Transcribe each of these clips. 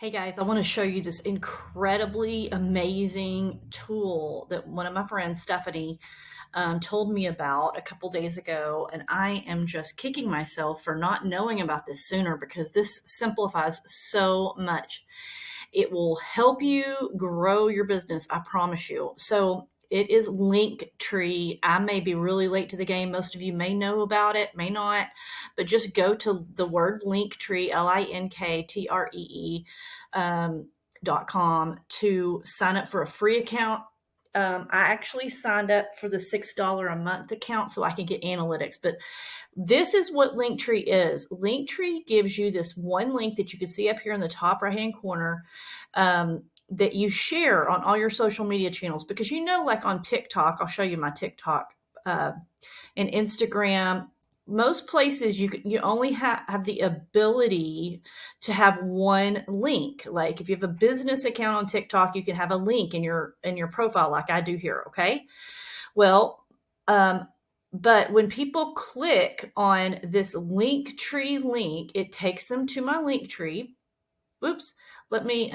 Hey guys, I want to show you this incredibly amazing tool that one of my friends, Stephanie, told me about a couple days ago. And I am just kicking myself for not knowing about this sooner because this simplifies so much. It will help you grow your business, I promise you. So it is Linktree. I may be really late to the game. Most of you may know about it, may not, but just go to the word Linktree, Linktree, .com to sign up for a free account. I actually signed up for the $6 a month account so I can get analytics. But this is what Linktree is. Linktree gives you this one link that you can see up here in the top right hand corner, that you share on all your social media channels. Because like on TikTok, I'll show you my TikTok and Instagram. Most places you only have the ability to have one link. Like if you have a business account on TikTok, you can have a link in your profile, like I do here. Okay. Well, but when people click on this Linktree link, it takes them to my Linktree. Whoops. Let me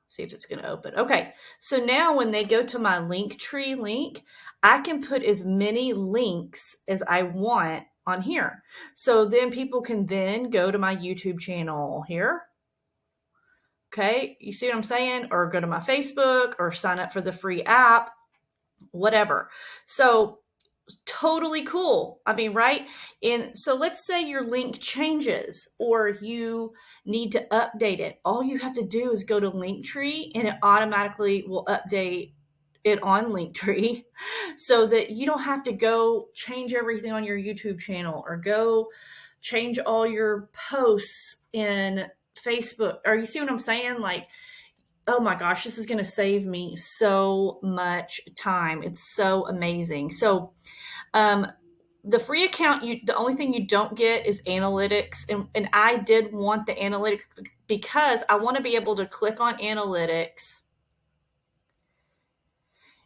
see if it's going to open. Okay. So now when they go to my Linktree link, I can put as many links as I want on here. So then people can then go to my YouTube channel here. Okay. You see what I'm saying? Or go to my Facebook or sign up for the free app, whatever. So totally cool. I mean, right? And so let's say your link changes or you need to update it. All you have to do is go to Linktree and it automatically will update it on Linktree so that you don't have to go change everything on your YouTube channel or go change all your posts in Facebook. Or you see what I'm saying? Like, oh my gosh, this is going to save me so much time. It's so amazing. So, um, the free account, the only thing you don't get is analytics. And I did want the analytics because I want to be able to click on analytics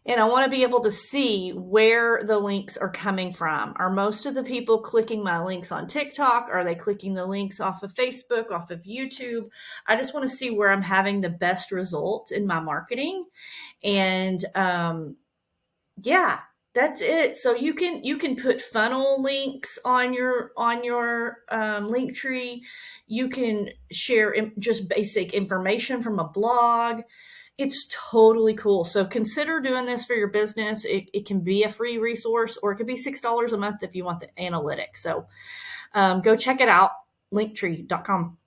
and I want to be able to see where the links are coming from. Are most of the people clicking my links on TikTok? Are they clicking the links off of Facebook, off of YouTube? I just want to see where I'm having the best results in my marketing. And yeah, that's it. So you can put funnel links on your link tree. You can share just basic information from a blog. It's totally cool. So consider doing this for your business. It can be a free resource or it could be $6 a month if you want the analytics. So go check it out, linktree.com.